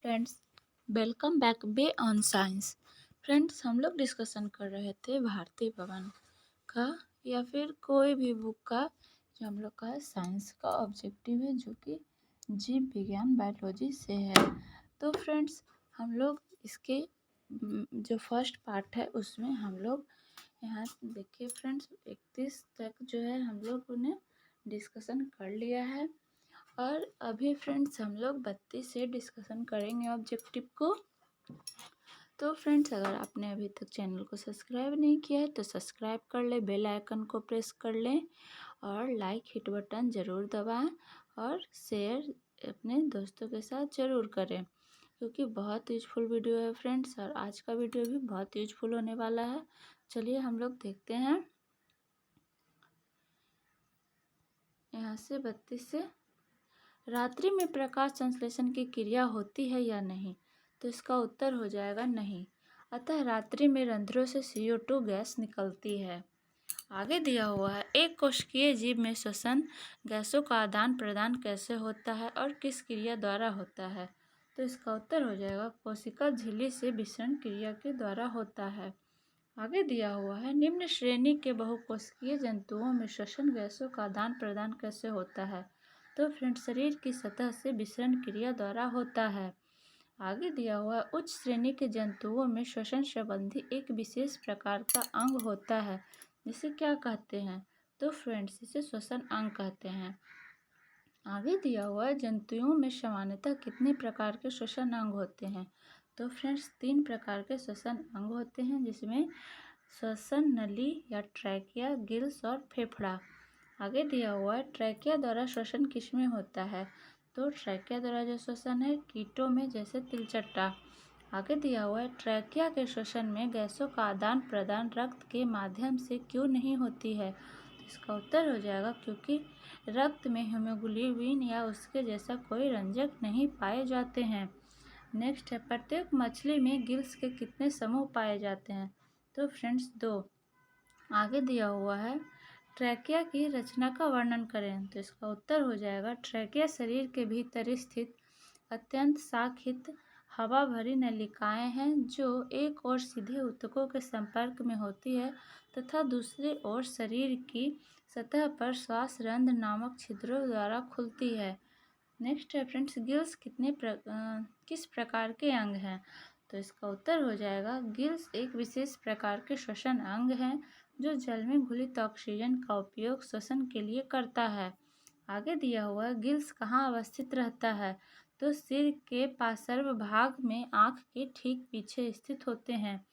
Friends, welcome back बे on science. Friends, हम लोग डिस्कशन कर रहे थे भारतीय भवन का या फिर कोई भी बुक का जो हम लोग का साइंस का ऑब्जेक्टिव है, जो कि जीव विज्ञान बायोलॉजी से है। तो फ्रेंड्स, हम लोग इसके जो फर्स्ट पार्ट है उसमें हम लोग यहाँ देखिए फ्रेंड्स 31 तक जो है हम लोगों ने डिस्कशन कर लिया है। और अभी फ्रेंड्स हम लोग 32 से डिस्कशन करेंगे ऑब्जेक्टिव को। तो फ्रेंड्स, अगर आपने अभी तक चैनल को सब्सक्राइब नहीं किया है तो सब्सक्राइब कर ले, बेल आइकन को प्रेस कर लें और लाइक हिट बटन ज़रूर दबाएं और शेयर अपने दोस्तों के साथ ज़रूर करें, क्योंकि बहुत यूजफुल वीडियो है फ्रेंड्स। और आज का वीडियो भी बहुत यूजफुल होने वाला है। चलिए हम लोग देखते हैं यहाँ से 32 से। रात्रि में प्रकाश संश्लेषण की क्रिया होती है या नहीं? तो इसका उत्तर हो जाएगा नहीं। अतः रात्रि में रंध्रों से CO2 गैस निकलती है। आगे दिया हुआ है, एक कोशिकीय जीव में श्वसन गैसों का आदान प्रदान कैसे होता है और किस क्रिया द्वारा होता है? तो इसका उत्तर हो जाएगा कोशिका झिल्ली से विसरण क्रिया के द्वारा होता है। आगे दिया हुआ है, निम्न श्रेणी के बहुकोशिकीय जंतुओं में श्वसन गैसों का आदान प्रदान कैसे होता है? तो फ्रेंड, शरीर की सतह से विसरण क्रिया द्वारा होता है। आगे दिया हुआ है, उच्च श्रेणी के जंतुओं में श्वसन संबंधी एक विशेष प्रकार का अंग होता है, जिसे क्या कहते हैं? तो फ्रेंड्स, इसे श्वसन अंग कहते हैं। आगे दिया हुआ है, जंतुओं में सामान्यतः कितने प्रकार के श्वसन अंग होते हैं? तो फ्रेंड्स, 3 प्रकार के श्वसन अंग होते हैं, जिसमें श्वसन नली या ट्रैकिया, गिल्स और फेफड़ा। आगे दिया हुआ है, ट्रैकिया द्वारा श्वसन किसमें होता है? तो ट्रैकिया द्वारा जो श्वसन है कीटों में, जैसे तिलचट्टा। आगे दिया हुआ है, ट्रैकिया के श्वसन में गैसों का आदान प्रदान रक्त के माध्यम से क्यों नहीं होती है? तो इसका उत्तर हो जाएगा क्योंकि रक्त में हीमोग्लोबिन या उसके जैसा कोई रंजक नहीं पाए जाते हैं। नेक्स्ट है, प्रत्येक मछली में गिल्स के कितने समूह पाए जाते हैं? तो फ्रेंड्स, 2। आगे दिया हुआ है, ट्रैकिया की रचना का वर्णन करें। तो इसका उत्तर हो जाएगा, ट्रैकिया शरीर के भीतर स्थित अत्यंत शाखित हवा भरी नलिकाएं हैं, जो एक ओर सीधे ऊतकों के संपर्क में होती है तथा दूसरी ओर शरीर की सतह पर श्वास रंध्र नामक छिद्रों द्वारा खुलती है। नेक्स्ट है फ्रेंड्स, गिल्स किस प्रकार के अंग हैं? तो इसका उत्तर हो जाएगा, गिल्स एक विशेष प्रकार के श्वसन अंग हैं, जो जल में घुलित ऑक्सीजन का उपयोग श्वसन के लिए करता है। आगे दिया हुआ है, गिल्स कहाँ अवस्थित रहता है? तो सिर के पार्श्व भाग में आँख के ठीक पीछे स्थित होते हैं।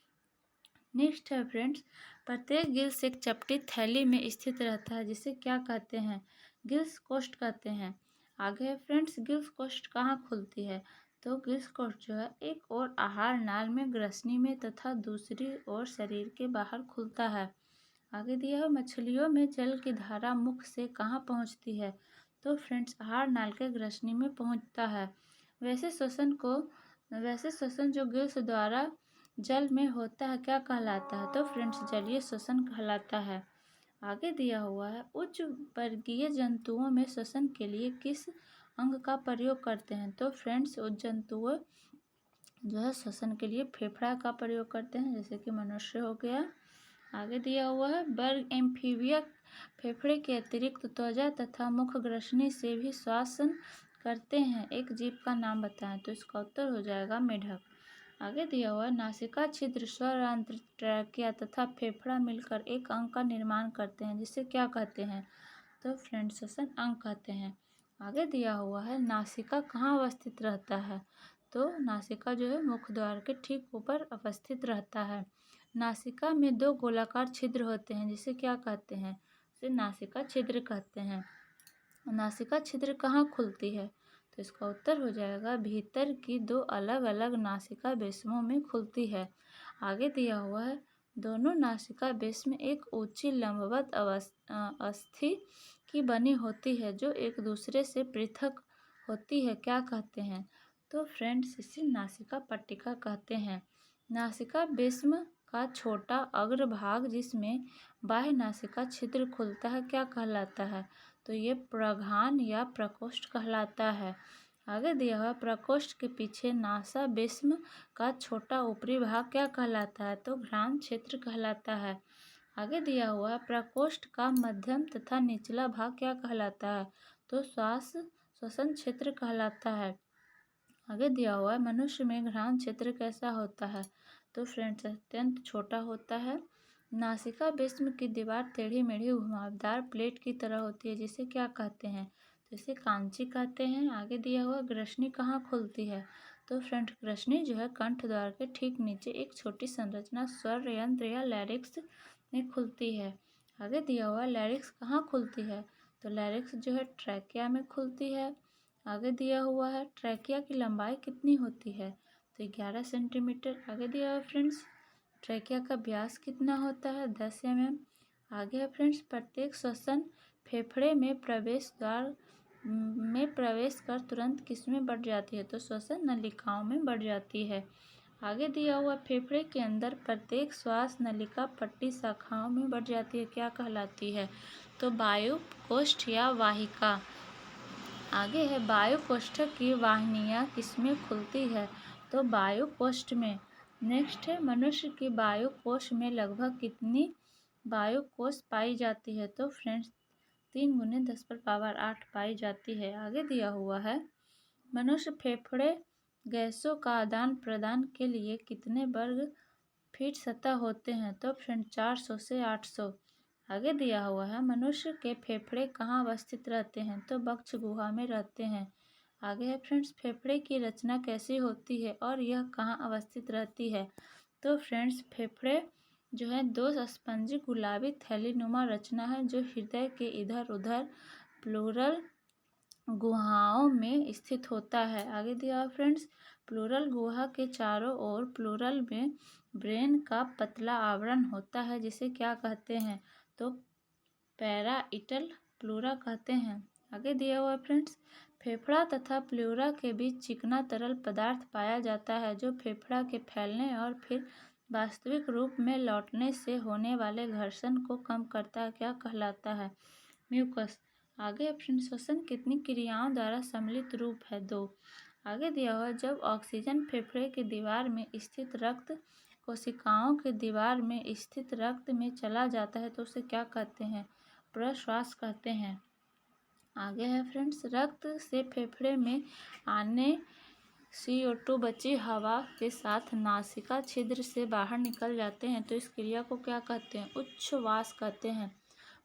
नेक्स्ट है फ्रेंड्स, प्रत्येक गिल्स एक चपटी थैली में स्थित रहता है, जिसे क्या कहते हैं? गिल्स कोष्ठ कहते हैं। आगे है फ्रेंड्स, गिल्स कोष्ठ कहाँ खुलती है? तो गिल्स कोष्ठ जो है एक ओर आहार नाल में ग्रसनी में तथा दूसरी ओर शरीर के बाहर खुलता है। आगे दिया है, मछलियों में जल की धारा मुख से कहाँ पहुँचती है? तो फ्रेंड्स, आहार नाल के ग्रसनी में पहुँचता है। वैसे श्वसन जो गिल्स द्वारा जल में होता है क्या कहलाता है? तो फ्रेंड्स, जलीय श्वसन कहलाता है। आगे दिया हुआ है, उच्च वर्गीय जंतुओं में श्वसन के लिए किस अंग का प्रयोग करते हैं? तो फ्रेंड्स, उच्च जंतुओं जो है श्वसन के लिए फेफड़ा का प्रयोग करते हैं, जैसे कि मनुष्य हो गया। आगे दिया हुआ है, वर्ग एम्फीबिया फेफड़े के अतिरिक्त त्वचा तथा मुख ग्रसनी से भी श्वसन करते हैं। एक जीव का नाम बताएं। तो इसका उत्तर हो जाएगा मेढक। आगे दिया हुआ है, नासिका छिद्र, स्वरांत्र, ट्रैकिया तथा फेफड़ा मिलकर एक अंग का निर्माण करते हैं, जिसे क्या कहते हैं? तो फ्रेंड्स, श्वसन अंग कहते हैं। आगे दिया हुआ है, नासिका कहाँ अवस्थित रहता है? तो नासिका जो है मुख द्वार के ठीक ऊपर अवस्थित रहता है। नासिका में 2 गोलाकार छिद्र होते हैं, जिसे क्या कहते हैं? इसे नासिका छिद्र कहते हैं। नासिका छिद्र कहाँ खुलती है? तो इसका उत्तर हो जाएगा, भीतर की 2 अलग अलग नासिका बेसमों में खुलती है। आगे दिया हुआ है, दोनों नासिका बेस में एक ऊंची लंबवत अस्थि की बनी होती है, जो एक दूसरे से पृथक होती है, क्या कहते हैं? तो फ्रेंड्स, इसे नासिका पट्टिका कहते हैं। नासिका बेस्म का छोटा अग्रभाग, जिसमें बाह्य नासिका छिद्र खुलता है, क्या कहलाता है? तो ये प्रघान या प्रकोष्ठ कहलाता है। आगे दिया हुआ प्रकोष्ठ के पीछे नासा बिस्म का छोटा ऊपरी भाग क्या कहलाता है? तो घ्राण क्षेत्र कहलाता है। आगे दिया हुआ प्रकोष्ठ का मध्यम तथा निचला भाग क्या कहलाता है? तो श्वसन क्षेत्र कहलाता है। आगे दिया हुआ है मनुष्य में घ्राण क्षेत्र कैसा होता है? तो फ्रेंड्स अत्यंत छोटा होता है। नासिका बिस्म की दीवार टेढ़ी मेढ़ी घुमावदार प्लेट की तरह होती है, जिसे क्या कहते हैं? तो इसे कांची कहते हैं। आगे दिया हुआ ग्रसनी कहाँ खुलती है? तो फ्रेंड ग्रसनी जो है कंठ द्वार के ठीक नीचे एक छोटी संरचना स्वर यंत्र या लैरिक्स में खुलती है। आगे दिया हुआ लैरिक्स कहाँ खुलती है? तो लैरिक्स जो है ट्रैकिया में खुलती है। आगे दिया हुआ है ट्रैकिया की लंबाई कितनी होती है? तो 11 सेंटीमीटर। आगे दिया हुआ फ्रेंड्स ट्रैकिया का व्यास कितना होता है? 10 mm। आगे है फ्रेंड्स प्रत्येक श्वसन फेफड़े में प्रवेश कर तुरंत किसमें बढ़ जाती है? तो श्वसन नलिकाओं में बढ़ जाती है। आगे दिया हुआ फेफड़े के अंदर प्रत्येक श्वास नलिका पट्टी शाखाओं में बढ़ जाती है, क्या कहलाती है? तो वायु कोष्ठ या वाहिका। आगे है वायु कोष्ठक की वाहिनियाँ किसमें खुलती है? तो वायु कोष्ठ में। नेक्स्ट है मनुष्य की वायु कोश में लगभग कितनी वायु कोश पाई जाती है? तो फ्रेंड्स 3 × 10⁸ पाई जाती है। आगे दिया हुआ है मनुष्य फेफड़े गैसों का आदान प्रदान के लिए कितने वर्ग फीट सतह होते हैं? तो फ्रेंड 400 से 800। आगे दिया हुआ है मनुष्य के फेफड़े कहाँ अवस्थित रहते हैं? तो वक्ष गुहा में रहते हैं। आगे है फ्रेंड्स फेफड़े की रचना कैसी होती है और यह कहाँ अवस्थित रहती है? तो फ्रेंड्स फेफड़े जो है 2 स्पंजी गुलाबी थैलीनुमा रचना है जो हृदय के इधर उधर प्लूरल गुहाओं में स्थित होता है। आगे दिया फ्रेंड्स प्लूरल गुहा के चारों ओर प्लूरल में ब्रेन का पतला आवरण होता है, जिसे क्या कहते हैं? तो पैराइटल प्लूरा कहते हैं। आगे दिया हुआ फ्रेंड्स फेफड़ा तथा प्लूरा के बीच चिकना तरल पदार्थ पाया जाता है जो फेफड़ा के फैलने और फिर वास्तविक रूप में लौटने से होने वाले घर्षण को कम करता है, क्या कहलाता है? म्यूकस। आगे फ्रेंड्स श्वसन कितनी क्रियाओं द्वारा सम्मिलित रूप है? 2। आगे दिया हुआ जब ऑक्सीजन फेफड़े की दीवार में स्थित रक्त कोशिकाओं के दीवार में स्थित रक्त में चला जाता है तो उसे क्या कहते हैं? प्रश्वास कहते हैं। आगे है फ्रेंड्स रक्त से फेफड़े में आने CO2 बची हवा के साथ नासिका छिद्र से बाहर निकल जाते हैं तो इस क्रिया को क्या कहते हैं? उच्छ्वास कहते हैं।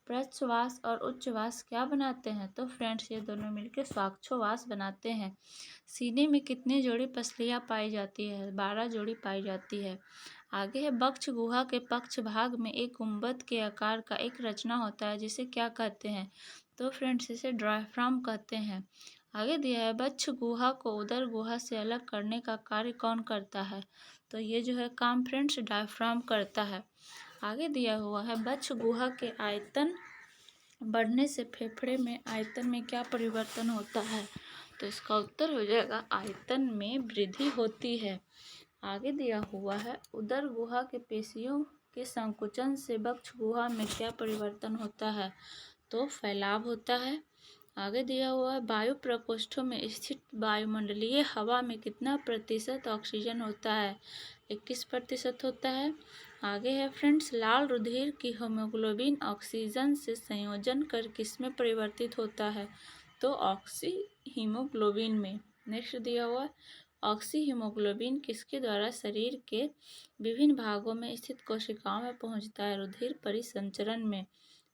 प्रश्वास और उच्छ्वास क्या बनाते हैं? तो फ्रेंड्स ये दोनों मिलकर श्वासोच्छ्वास बनाते हैं। सीने में कितनी जोड़ी पसलियाँ पाई जाती है? 12 जोड़ी पाई जाती है। आगे है वक्ष गुहा के पक्ष भाग में एक गुंबद के आकार का एक रचना होता है जिसे क्या कहते हैं? तो फ्रेंड्स इसे डायफ्राम कहते हैं। आगे दिया है वक्ष गुहा को उदर गुहा से अलग करने का कार्य कौन करता है? तो ये जो है काम फ्रेंड्स डायफ्राम करता है। आगे दिया हुआ है वक्ष गुहा के आयतन बढ़ने से फेफड़े में आयतन में क्या परिवर्तन होता है? तो इसका उत्तर हो जाएगा आयतन में वृद्धि होती है। आगे दिया हुआ है उदर गुहा के पेशियों के संकुचन से वक्ष गुहा में क्या परिवर्तन होता है? तो फैलाव होता है। आगे दिया हुआ है वायु प्रकोष्ठों में स्थित वायुमंडलीय हवा में कितना प्रतिशत ऑक्सीजन होता है? 21% होता है। आगे है फ्रेंड्स लाल रुधिर की हीमोग्लोबिन ऑक्सीजन से संयोजन कर किसमें परिवर्तित होता है? तो ऑक्सी हीमोग्लोबिन में। नेक्स्ट दिया हुआ है ऑक्सी हीमोग्लोबिन किसके द्वारा शरीर के विभिन्न भागों में स्थित कोशिकाओं में पहुंचता है? रुधिर परिसंचरण में।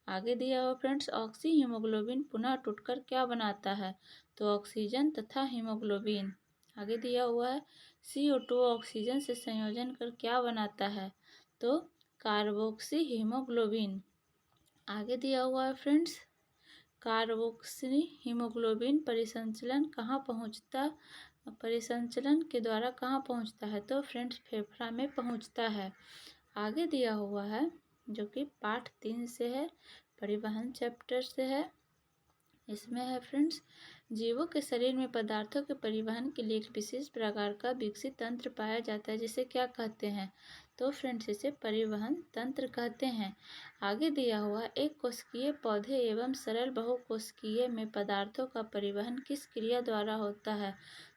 आगे दिया हुआ फ्रेंड्स ऑक्सी हीमोग्लोबिन पुनः टूटकर क्या बनाता है? तो ऑक्सीजन तथा हीमोग्लोबिन। आगे दिया हुआ है CO2 ऑक्सीजन से संयोजन कर क्या बनाता है? तो कार्बोक्सी हीमोग्लोबिन। आगे दिया हुआ है फ्रेंड्स कार्बोक्सी हीमोग्लोबिन परिसंचलन के द्वारा कहाँ पहुँचता है? तो फ्रेंड्स फेफड़ा में पहुँचता है। आगे दिया हुआ है जो कि पाठ 3 से है, परिवहन चैप्टर से है। इसमें है फ्रेंड्स जीवों के शरीर में पदार्थों के परिवहन के लिए एक विशेष प्रकार का विकसित तंत्र पाया जाता है जिसे क्या कहते हैं? तो फ्रेंड्स इसे परिवहन तंत्र कहते हैं। आगे दिया हुआ एक कोशिकीय पौधे एवं सरल बहुकोशिकीय में पदार्थों का परिवहन किस क्रिया द्वारा होता है?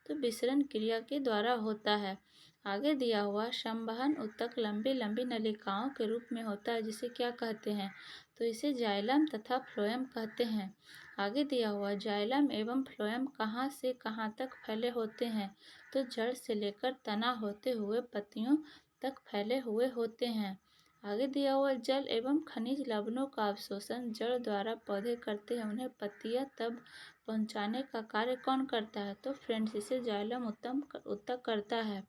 तो विसरण क्रिया के द्वारा होता है। आगे दिया हुआ संवहन ऊतक लंबी लंबी नलिकाओं के रूप में होता है, जिसे क्या कहते हैं? तो इसे जाइलम तथा फ्लोएम कहते हैं। आगे दिया हुआ जाइलम एवं फ्लोएम कहाँ से कहाँ तक फैले होते हैं? तो जड़ से लेकर तना होते हुए पत्तियों तक फैले हुए होते हैं। आगे दिया हुआ जल एवं खनिज लवणों का अवशोषण जड़ द्वारा पौधे करते हैं, उन्हें पत्तियां तब पहुंचाने का कार्य कौन करता है? तो फ्रेंड्स इसे जाइलम ऊतक करता है।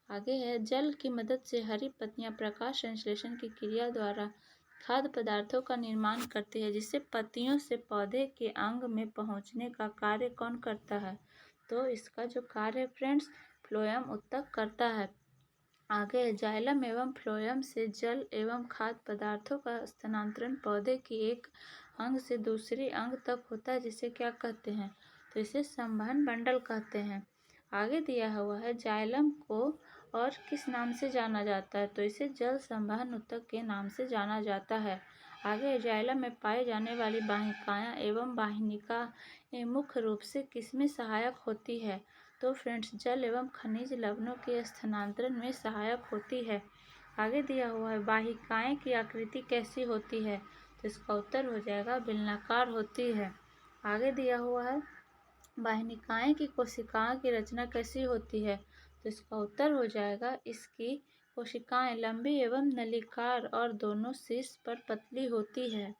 आगे है जल की मदद से हरी पत्तियां प्रकाश संश्लेषण की क्रिया द्वारा खाद्य पदार्थों का निर्माण करती है, जिससे पत्तियों से पौधे के अंग में पहुंचने का कार्य कौन करता है? तो इसका जो कार्य है फ्रेंड्स फ्लोएम ऊतक करता है। आगे जाइलम एवं फ्लोएम से जल एवं खाद्य पदार्थों का स्थानांतरण पौधे की एक अंग से दूसरे अंग तक होता है, जिसे क्या कहते हैं? तो इसे संवहन बंडल कहते हैं। आगे दिया हुआ है जाइलम को और किस नाम से जाना जाता है? तो इसे जल संवहन ऊतक के नाम से जाना जाता है। आगे जाइलम में पाई जाने वाली वाहिकाएं एवं वाहिनिका मुख्य रूप से किसमें सहायक होती है? तो फ्रेंड्स जल एवं खनिज लवणों के स्थानांतरण में सहायक होती है। आगे दिया हुआ है वाहिकाएं की आकृति कैसी होती है? तो इसका उत्तर हो जाएगा बेलनाकार होती है। आगे दिया हुआ है वाहिनिकाएं की कोशिकाओं की रचना कैसी होती है? तो इसका उत्तर हो जाएगा इसकी कोशिकाएं लंबी एवं नलिकाकार और दोनों शीर्ष पर पतली होती है।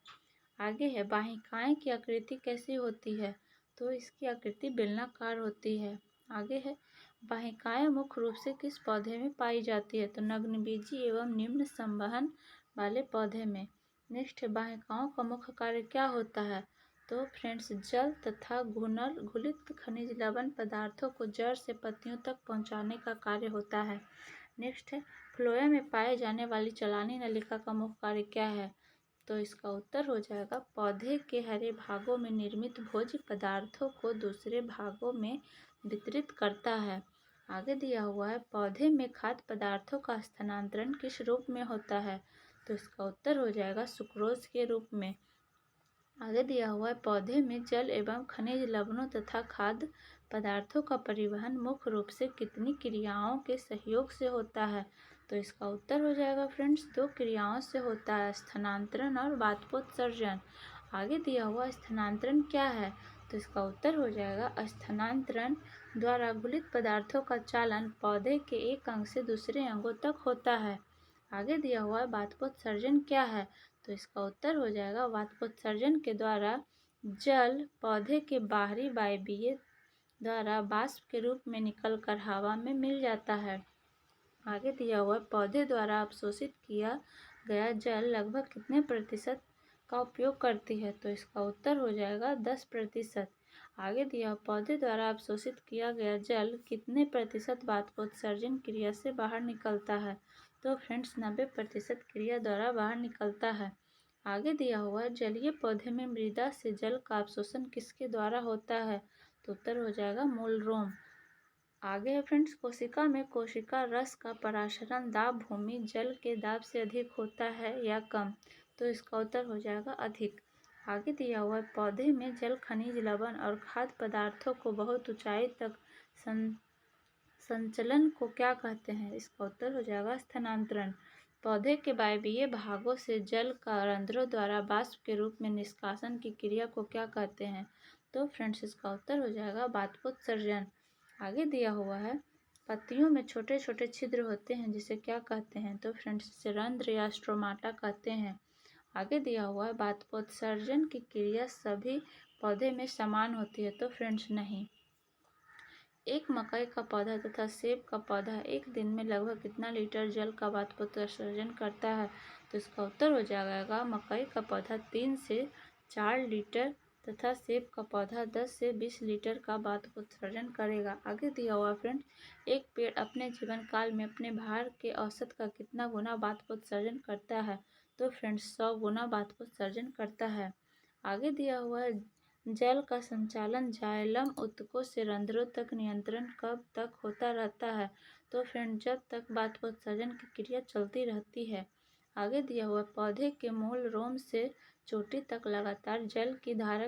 आगे है वाहिकाएं की आकृति कैसी होती है? तो इसकी आकृति बेलनाकार होती है। आगे है वाहिकाएं मुख्य रूप से किस पौधे में पाई जाती है? तो नग्नबीजी एवं निम्न संवहन वाले पौधे में। नेक्स्ट है वाहिकाओं का मुख्य कार्य क्या होता है? तो फ्रेंड्स जल तथा घुलित खनिज लवण पदार्थों को जड़ से पत्तियों तक पहुंचाने का कार्य होता है। नेक्स्ट है फ्लोएम में पाए जाने वाली चलानी नलिका का मुख्य कार्य क्या है? तो इसका उत्तर हो जाएगा पौधे के हरे भागों में निर्मित भोज्य पदार्थों को दूसरे भागों में वितरित करता है। आगे दिया हुआ है पौधे में खाद्य पदार्थों का स्थानांतरण किस रूप में होता है? तो इसका उत्तर हो जाएगा सुक्रोज के रूप में। आगे दिया हुआ है पौधे में जल एवं खनिज लवणों तथा खाद्य पदार्थों का परिवहन मुख्य रूप से कितनी क्रियाओं के सहयोग से होता है? तो इसका उत्तर हो जाएगा फ्रेंड्स 2 क्रियाओं से होता है, स्थानांतरण और वाष्पोत्सर्जन। आगे दिया हुआ स्थानांतरण क्या है? तो इसका उत्तर हो जाएगा स्थानांतरण द्वारा घुलित पदार्थों का चालन पौधे के एक अंग से दूसरे अंगों तक होता है। आगे दिया हुआ है वाष्पोत्सर्जन क्या है? तो इसका उत्तर हो जाएगा वाष्पोत्सर्जन के द्वारा जल पौधे के बाहरी वायवीय द्वारा वाष्प के रूप में निकलकर हवा में मिल जाता है। आगे दिया हुआ पौधे द्वारा अवशोषित किया गया जल लगभग कितने प्रतिशत का उपयोग करती है? तो इसका उत्तर हो जाएगा 10%। आगे दिया पौधे द्वारा अवशोषित किया गया जल कितने प्रतिशत वाष्पोत्सर्जन क्रिया से बाहर निकलता है? तो फ्रेंड्स 90% क्रिया द्वारा बाहर निकलता है। आगे दिया हुआ जलीय पौधे में मृदा से जल का अवशोषण किसके द्वारा होता है? तो उत्तर हो जाएगा मूलरोम। आगे है फ्रेंड्स कोशिका में कोशिका रस का परासरण दाब भूमि जल के दाब से अधिक होता है या कम? तो इसका उत्तर हो जाएगा अधिक। आगे दिया हुआ है पौधे में जल खनिज लवण और खाद्य पदार्थों को बहुत ऊंचाई तक संचलन को क्या कहते हैं? इसका उत्तर हो जाएगा स्थानांतरण। पौधे के वायवीय भागों से जल का रंध्रों द्वारा वाष्प के रूप में निष्कासन की क्रिया को क्या कहते हैं? तो फ्रेंड्स इसका उत्तर हो जाएगा वाष्पोत्सर्जन। आगे दिया हुआ है पत्तियों में छोटे छोटे छिद्र होते हैं, जिसे क्या कहते हैं? तो फ्रेंड्स इसे रंध्र या स्ट्रोमाटा कहते हैं। आगे दिया हुआ है वाष्पोत्सर्जन की क्रिया सभी पौधे में समान होती है? तो फ्रेंड्स नहीं। एक मकई का पौधा तथा सेब का पौधा एक दिन में लगभग कितना लीटर जल का वाष्पोत्सर्जन करता है? तो इसका उत्तर हो जाएगा मकई का पौधा 3 से 4 लीटर तथा सेब का पौधा 10 से 20 लीटर का वाष्पोत्सर्जन करेगा। आगे दिया हुआ फ्रेंड एक पेड़ अपने जीवन काल में अपने भार के औसत का कितना गुना वाष्पोत्सर्जन करता है? तो फ्रेंड्स 100 गुना वाष्पोत्सर्जन करता है। आगे दिया हुआ है जल का संचालन जाइलम ऊतकों से रंध्रों तक नियंत्रण कब तक होता रहता है? तो फ्रेंड जब तक बाष्पोत्सर्जन की क्रिया चलती रहती है। आगे दिया हुआ पौधे के मूल रोम से चोटी तक लगातार जल की धारा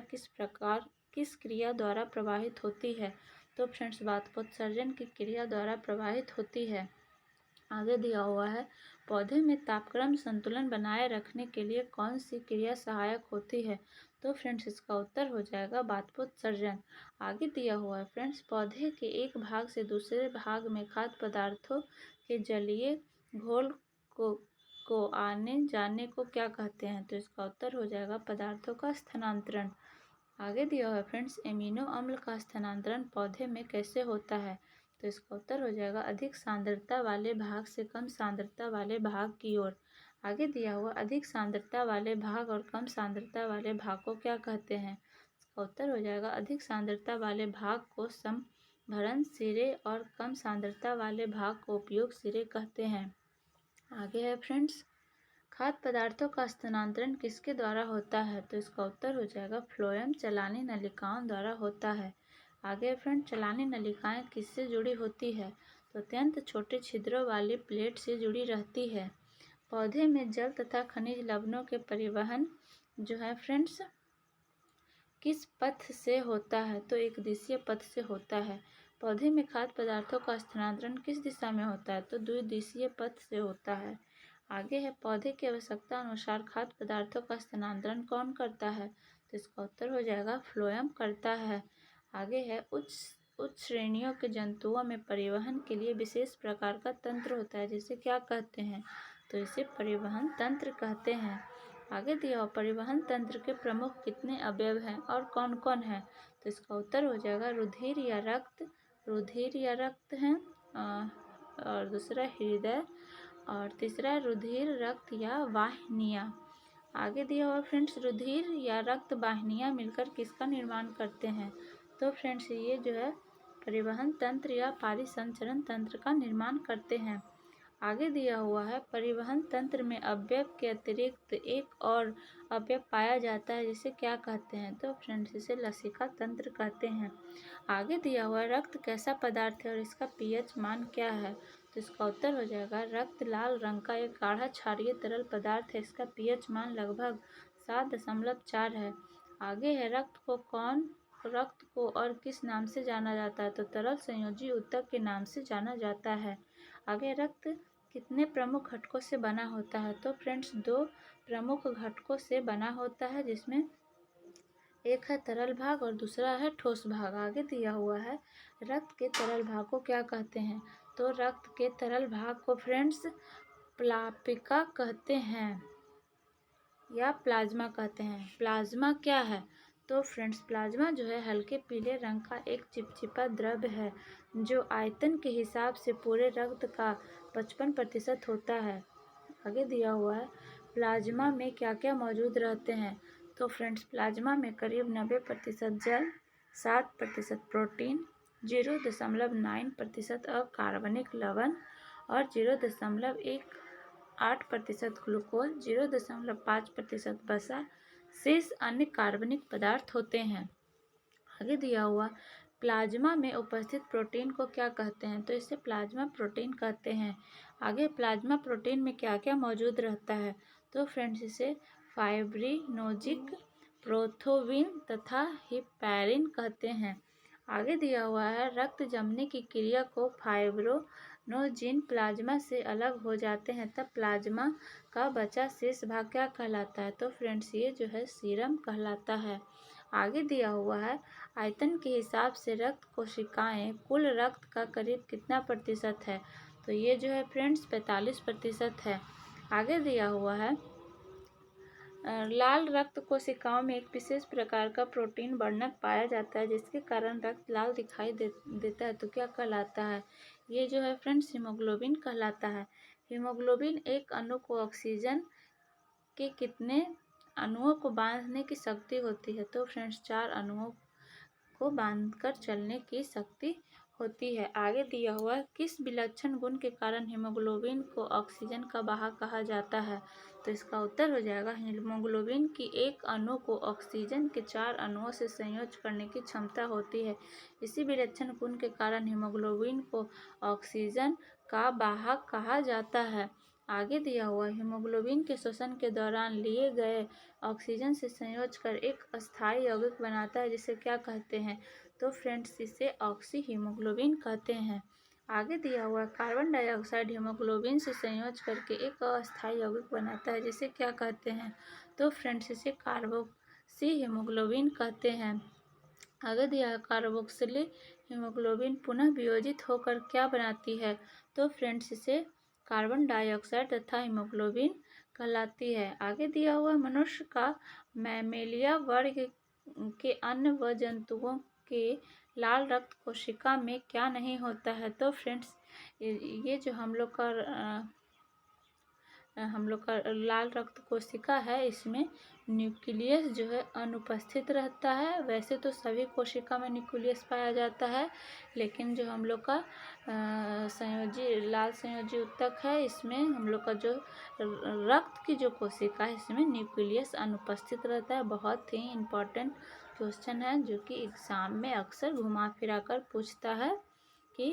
किस क्रिया द्वारा प्रवाहित होती है? तो फ्रेंड्स बाष्पोत्सर्जन की क्रिया द्वारा प्रवाहित होती है। आगे दिया हुआ है पौधे में तापक्रम संतुलन बनाए रखने के लिए कौन सी क्रिया सहायक होती है? तो फ्रेंड्स इसका उत्तर हो जाएगा बाष्पोत्सर्जन। आगे दिया हुआ है फ्रेंड्स पौधे के एक भाग से दूसरे भाग में खाद्य पदार्थों के जलीय घोल को आने जाने को क्या कहते हैं? तो इसका उत्तर हो जाएगा पदार्थों का स्थानांतरण। आगे दिया हुआ है फ्रेंड्स एमिनो अम्ल का स्थानांतरण पौधे में कैसे होता है? तो इसका उत्तर हो जाएगा अधिक सांद्रता वाले भाग से कम सांद्रता वाले भाग की ओर। आगे दिया हुआ अधिक सांद्रता वाले भाग और कम सांद्रता वाले भाग को क्या कहते हैं? इसका उत्तर हो जाएगा अधिक सांद्रता वाले भाग को समभरण सिरे और कम सांद्रता वाले भाग को उपयोग सिरे कहते हैं। आगे है फ्रेंड्स खाद्य पदार्थों का स्थानांतरण किसके द्वारा होता है? तो इसका उत्तर हो जाएगा फ्लोएम चलानी नलिकाओं द्वारा होता है। आगे फ्रेंड चलानी नलिकाएं किससे जुड़ी होती है? तो अत्यंत छोटे छिद्रों वाली प्लेट से जुड़ी रहती है। पौधे में जल तथा खनिज लवणों के परिवहन जो है फ्रेंड्स किस पथ से होता है? तो एक दिशीय पथ से होता है। पौधे में खाद्य पदार्थों का स्थानांतरण किस दिशा में होता है? तो द्विदिशीय पथ से होता है। आगे है पौधे की आवश्यकता अनुसार खाद्य पदार्थों का स्थानांतरण कौन करता है? तो इसका उत्तर हो जाएगा फ्लोएम करता है। आगे है उच्च श्रेणियों के जंतुओं में परिवहन के लिए विशेष प्रकार का तंत्र होता है जिसे क्या कहते हैं? तो इसे परिवहन तंत्र कहते हैं। आगे दिया हुआ परिवहन तंत्र के प्रमुख कितने अवयव हैं और कौन कौन है? तो इसका उत्तर हो जाएगा रुधिर या रक्त हैं, और दूसरा हृदय, और तीसरा रुधिर रक्त या वाहिनियाँ। आगे दिया हुआ फ्रेंड्स रुधिर या रक्त वाहिनियाँ मिलकर किसका निर्माण करते हैं? तो फ्रेंड्स ये जो है परिवहन तंत्र या पारिसंचरण तंत्र का निर्माण करते हैं। आगे दिया हुआ है परिवहन तंत्र में अवयव के अतिरिक्त एक और अवयव पाया जाता है जिसे क्या कहते हैं? तो फ्रेंड्स इसे लसिका तंत्र कहते हैं। आगे दिया हुआ रक्त कैसा पदार्थ है और इसका पीएच मान क्या है? तो इसका उत्तर हो जाएगा रक्त लाल रंग का एक गाढ़ा क्षारीय तरल पदार्थ है। इसका पीएच मान लगभग 7.4 है। आगे है रक्त को और किस नाम से जाना जाता है? तो तरल संयोजी ऊतक के नाम से जाना जाता है। आगे रक्त कितने प्रमुख घटकों से बना होता है? तो फ्रेंड्स 2 प्रमुख घटकों से बना होता है जिसमें एक है तरल भाग और दूसरा है ठोस भाग। आगे दिया हुआ है रक्त के तरल भाग को क्या कहते हैं? तो रक्त के तरल भाग को फ्रेंड्स प्लापिका कहते हैं या प्लाज्मा कहते हैं। प्लाज्मा क्या है? तो फ्रेंड्स प्लाज्मा जो है हल्के पीले रंग का एक चिपचिपा द्रव्य है जो आयतन के हिसाब से पूरे रक्त का 55% होता है। आगे दिया हुआ है प्लाज्मा में क्या क्या मौजूद रहते हैं? तो फ्रेंड्स प्लाज्मा में करीब 90% जल, 7% प्रोटीन, 0.9% अकार्बनिक लवण और 0.18% ग्लूकोज, 0.5% वसा, शेष अन्य कार्बनिक पदार्थ होते हैं। आगे दिया हुआ प्लाज्मा में उपस्थित प्रोटीन को क्या कहते हैं? तो इसे प्लाज्मा प्रोटीन कहते हैं। आगे प्लाज्मा प्रोटीन में क्या क्या मौजूद रहता है? तो फ्रेंड्स इसे फाइब्रिनोजिक, प्रोथोविन तथा हिपैरिन कहते हैं। आगे दिया हुआ है रक्त जमने की क्रिया को फाइब्रिनोजिन प्लाज्मा से अलग हो जाते हैं तब प्लाज्मा का बचा शेष भाग क्या कहलाता है? तो फ्रेंड्स ये जो है सीरम कहलाता है। आगे दिया हुआ है आयतन के हिसाब से रक्त कोशिकाएं कुल रक्त का करीब कितना प्रतिशत है? तो ये जो है फ्रेंड्स 45% है। आगे दिया हुआ है लाल रक्त कोशिकाओं में एक विशेष प्रकार का प्रोटीन वर्णक पाया जाता है जिसके कारण रक्त लाल दिखाई देता है तो क्या कहलाता है? ये जो है फ्रेंड्स हीमोग्लोबिन कहलाता है। हीमोग्लोबिन एक अणु को ऑक्सीजन के कितने अणुओं को बांधने की शक्ति होती है? तो फ्रेंड्स 4 अणुओं को बांधकर चलने की शक्ति होती है। आगे दिया हुआ है, किस विलक्षण गुण के कारण हीमोग्लोबिन को ऑक्सीजन का वाहक कहा जाता है? तो इसका उत्तर हो जाएगा, हीमोग्लोबिन की एक अणु को ऑक्सीजन के 4 अणुओं से संयोज करने की क्षमता होती है। इसी विलक्षण गुण के कारण हीमोग्लोबिन को ऑक्सीजन का वाहक कहा जाता है। आगे दिया हुआ, हीमोग्लोबिन के श्वसन के दौरान लिए गए ऑक्सीजन से संयोज कर एक अस्थायी यौगिक बनाता है, जिसे क्या कहते हैं? तो फ्रेंड्स, इसे ऑक्सी हीमोग्लोबिन कहते हैं। आगे दिया हुआ, कार्बन डाइऑक्साइड हीमोग्लोबिन से संयोज करके एक अस्थायी यौगिक बनाता है, जिसे क्या कहते हैं? तो फ्रेंड्स, इसे कार्बोक्सी हीमोग्लोबिन कहते हैं। आगे दिया है, कार्बोक्सिल हीमोग्लोबिन पुनः वियोजित होकर क्या बनाती है? तो फ्रेंड्स, इसे कार्बन डाइऑक्साइड तथा हीमोग्लोबिन कहलाती है। आगे दिया हुआ, मनुष्य का मैमेलिया वर्ग के अन्य व जंतुओं के लाल रक्त कोशिका में क्या नहीं होता है? तो फ्रेंड्स, ये जो हम लोग का लाल रक्त कोशिका है, इसमें न्यूक्लियस जो है अनुपस्थित रहता है। वैसे तो सभी कोशिका में न्यूक्लियस पाया जाता है, लेकिन जो हम लोग का लाल संयोजी ऊतक है, इसमें हम लोग का जो रक्त की जो कोशिका है, इसमें न्यूक्लियस अनुपस्थित रहता है। बहुत ही इम्पोर्टेंट क्वेश्चन है, जो कि एग्ज़ाम में अक्सर घुमा फिरा कर पूछता है कि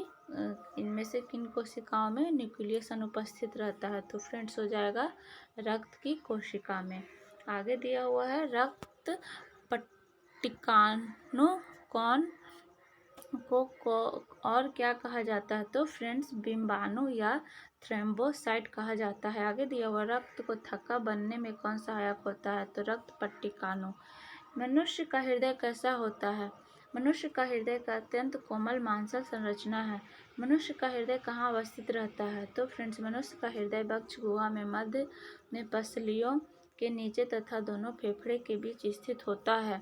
इनमें से किन कोशिकाओं में न्यूक्लियस अनुपस्थित रहता है? तो फ्रेंड्स, हो जाएगा रक्त की कोशिका में। आगे दिया हुआ है, रक्त पट्टिकानु कौन को और क्या कहा जाता है? तो फ्रेंड्स, बिंबाणु या थ्रोम्बोसाइट कहा जाता है। आगे दिया हुआ, रक्त को थक्का बनने में कौन सहायक होता है? तो रक्त पट्टिकानु। मनुष्य का हृदय कैसा होता है? मनुष्य का हृदय का अत्यंत कोमल मांसल संरचना है। मनुष्य का हृदय कहाँ अवस्थित रहता है? तो फ्रेंड्स, मनुष्य का हृदय वक्ष गुहा में मध्य में पसलियों के नीचे तथा दोनों फेफड़े के बीच स्थित होता है।